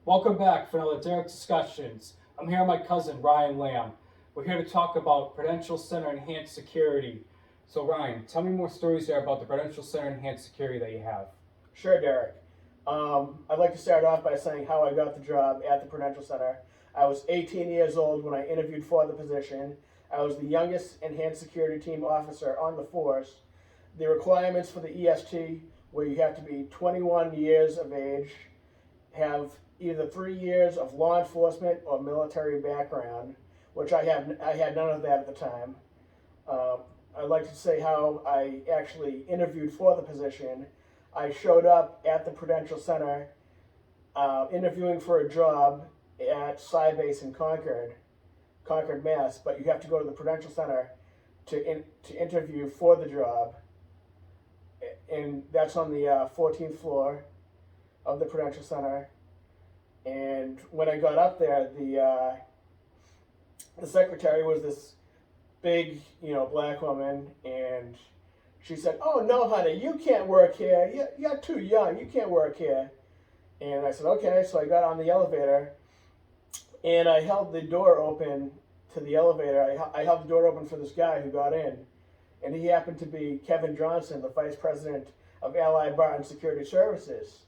Welcome back for another Derek Discussions. I'm here with my cousin Ryan Lamb. We're here to talk about Prudential Center Enhanced Security. So Ryan, tell me more stories there about the Prudential Center Enhanced Security that you have. Sure, Derek. I'd like to start off by saying how I got the job at the Prudential Center. I was 18 years old when I interviewed for the position. I was the youngest enhanced security team officer on the force. The requirements for the EST were you have to be 21 years of age, have either 3 years of law enforcement or military background, which I had none of that at the time. Uh, I'd like to say how I actually interviewed for the position. I showed up at the Prudential Center interviewing for a job at Sybase in Concord, Mass. But you have to go to the Prudential Center to interview for the job, and that's on the 14th floor of the Prudential Center. And when I got up there, the secretary was this big, black woman, and she said, "Oh no, honey, you can't work here. You're too young. You can't work here." And I said, "Okay." So I got on the elevator, and I held the door open to the elevator. I held the door open for this guy who got in, and he happened to be Kevin Johnson, the vice president of Allied Barton Security Services.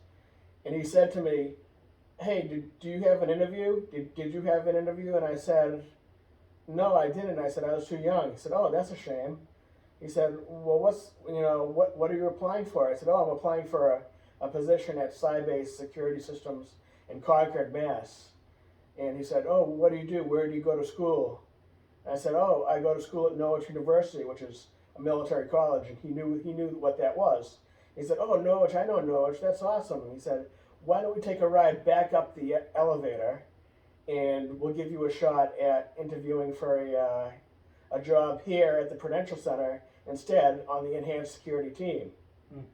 And he said to me, "Hey, do you have an interview? Did you have an interview?" And I said, "No, I didn't." I said, "I was too young." He said, "Oh, that's a shame." He said, "Well, what are you applying for?" I said, "Oh, I'm applying for a position at Sybase Security Systems in Concord, Mass." And he said, "Oh, what do you do? Where do you go to school?" And I said, "Oh, I go to school at Norwich University, which is a military college." And he knew what that was. He said, "Oh, Norwich, I know Norwich. That's awesome." And he said, "Why don't we take a ride back up the elevator, and we'll give you a shot at interviewing for a job here at the Prudential Center instead on the enhanced security team." Hmm.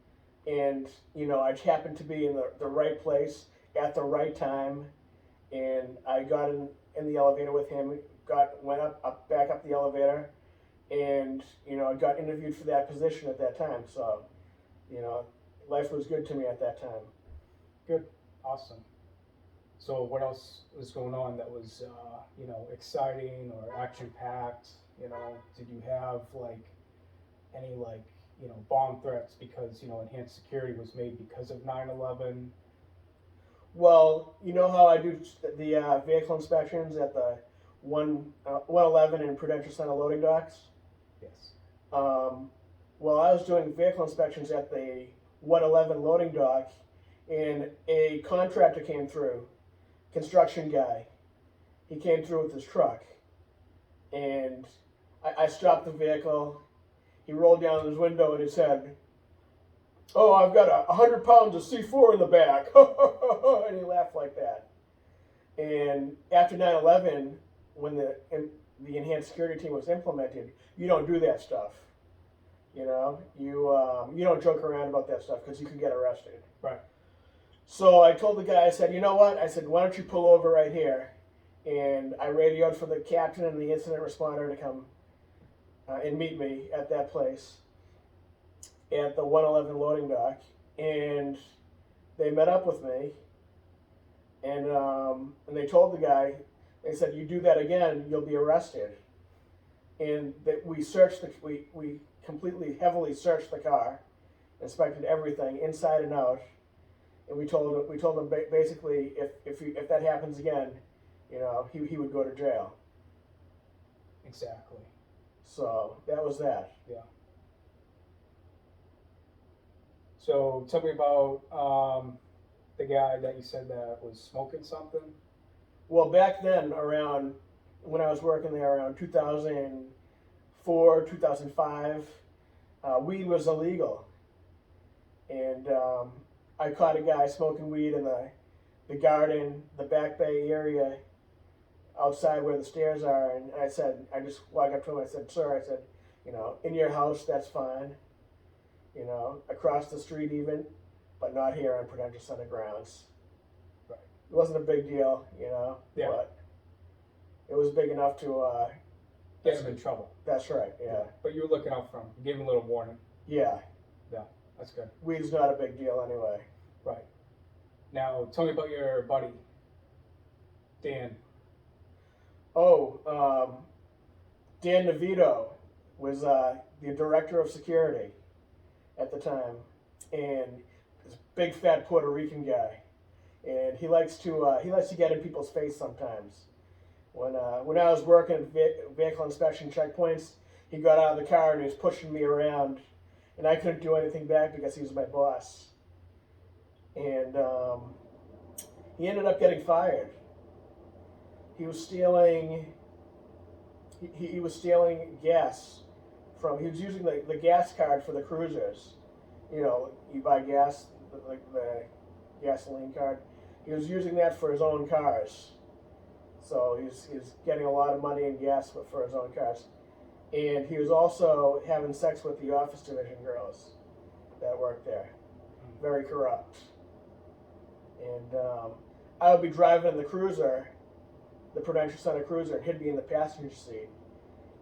And I happened to be in the right place at the right time, and I got in the elevator with him. Went back up the elevator, and I got interviewed for that position at that time. So you know life was good to me at that time. Good, awesome. So what else was going on that was exciting or action packed? Did you have like any bomb threats because enhanced security was made because of 9/11? Well, you know how I do the vehicle inspections at the 111 in Prudential Center loading docks. Yes. Um, well, I was doing vehicle inspections at the 111 loading dock, and a contractor came through, construction guy. He came through with his truck, and I stopped the vehicle. He rolled down his window and he said, "Oh, I've got 100 pounds of C4 in the back," and he laughed like that. And after 9/11, when the enhanced security team was implemented, you don't do that stuff. You don't joke around about that stuff because you can get arrested. Right. So I told the guy, I said, "You know what?" I said, "Why don't you pull over right here?" And I radioed for the captain and the incident responder to come and meet me at that place at the 111 loading dock. And they met up with me, and they told the guy, they said, "You do that again, you'll be arrested." And that we completely heavily searched the car, inspected everything inside and out, and we told him basically if that happens again, he would go to jail. Exactly. So that was that. Yeah. So tell me about the guy that you said that was smoking something. Well, back then, around when I was working there, around 2004, 2005, weed was illegal, and I caught a guy smoking weed in the garden, the back bay area, outside where the stairs are, and I just walked up to him. I said, "Sir," I said, "in your house, that's fine. Across the street even, but not here on Prudential Center grounds." Right. It wasn't a big deal, Yeah. but it was big enough to. Get him in trouble. That's right. Yeah. But you were looking out for him. You gave him a little warning. Yeah. Yeah. That's good. Weed's not a big deal anyway. Right. Now tell me about your buddy. Dan. Oh, Dan DeVito was the director of security at the time, and this big fat Puerto Rican guy, and he likes to get in people's face sometimes. When I was working at vehicle inspection checkpoints, he got out of the car and he was pushing me around, and I couldn't do anything back because he was my boss, and he ended up getting fired. He was stealing. He was stealing gas from. He was using the gas card for the cruisers. You know, you buy gas, the gasoline card. He was using that for his own cars. So he's getting a lot of money in gas for his own cars. And he was also having sex with the office division girls that worked there. Very corrupt. And I would be driving in the cruiser, the Prudential Center cruiser, and he'd be in the passenger seat.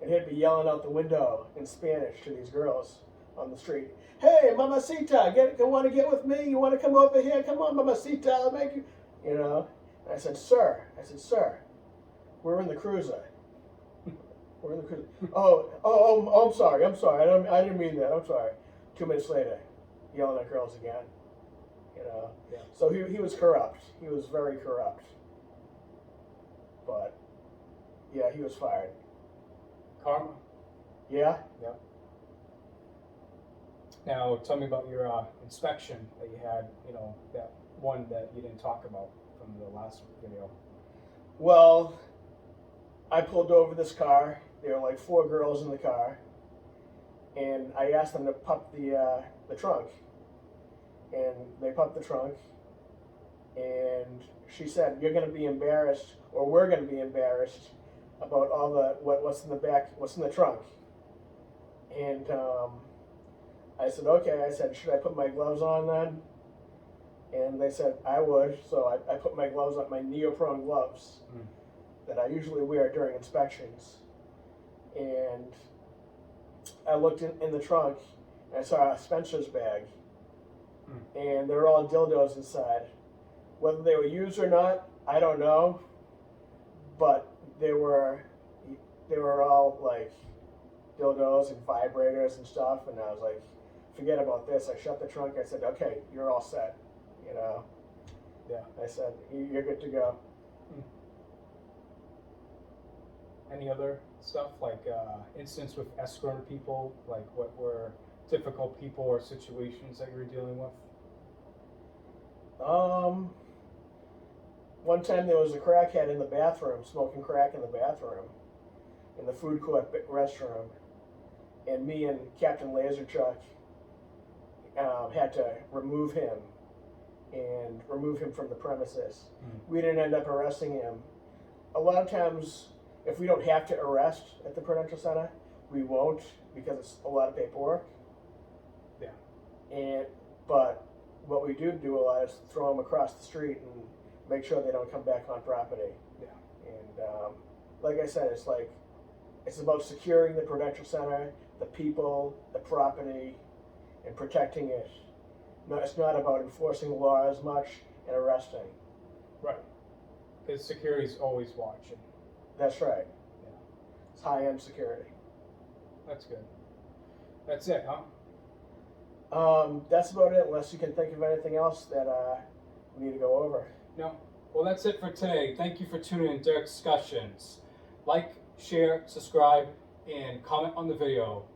And he'd be yelling out the window in Spanish to these girls on the street. Hey, mamacita, you want to get with me? You want to come over here? Come on, mamacita, I'll make you, you know. And I said, sir, we're in the cruiser. We're in the cruiser. I'm sorry. I didn't mean that. I'm sorry. 2 minutes later, yelling at girls again. You know. Yeah. So he was corrupt. He was very corrupt. But yeah, he was fired. Karma. Yeah. Yeah. Now, tell me about your inspection that you had. You know, that one that you didn't talk about from the last video. Well, I pulled over this car. There were like 4 girls in the car, and I asked them to pump the trunk, and they pumped the trunk. And she said, "You're going to be embarrassed, or we're going to be embarrassed about all the what's in the back, what's in the trunk." And I said, "Okay." I said, "Should I put my gloves on then?" And they said I would. So I put my gloves on, my neoprene gloves that I usually wear during inspections. And I looked in the trunk, and I saw a Spencer's bag, and there were all dildos inside. Whether they were used or not, I don't know. But they were all like dildos and vibrators and stuff. And I was like, forget about this. I shut the trunk. I said, okay, you're all set. You know. Yeah. I said, you're good to go. Any other stuff like incidents with escorting people? Like what were difficult people or situations that you were dealing with? One time there was a crackhead in the bathroom, smoking crack in the bathroom, in the food court restroom, and me and Captain Laserchuck had to remove him from the premises. We didn't end up arresting him. A lot of times, if we don't have to arrest at the Prudential Center, we won't because it's a lot of paperwork. Yeah. But what we do a lot is throw them across the street and make sure they don't come back on property. Yeah. And like I said, it's about securing the Prudential Center, the people, the property, and protecting it. No, it's not about enforcing the law as much and arresting. Right. Because security's always watching. That's right. Yeah. It's high-end security. That's good. That's it, huh? That's about it, unless you can think of anything else that we need to go over. No. Well, that's it for today. Thank you for tuning in to our discussions. Like, share, subscribe, and comment on the video.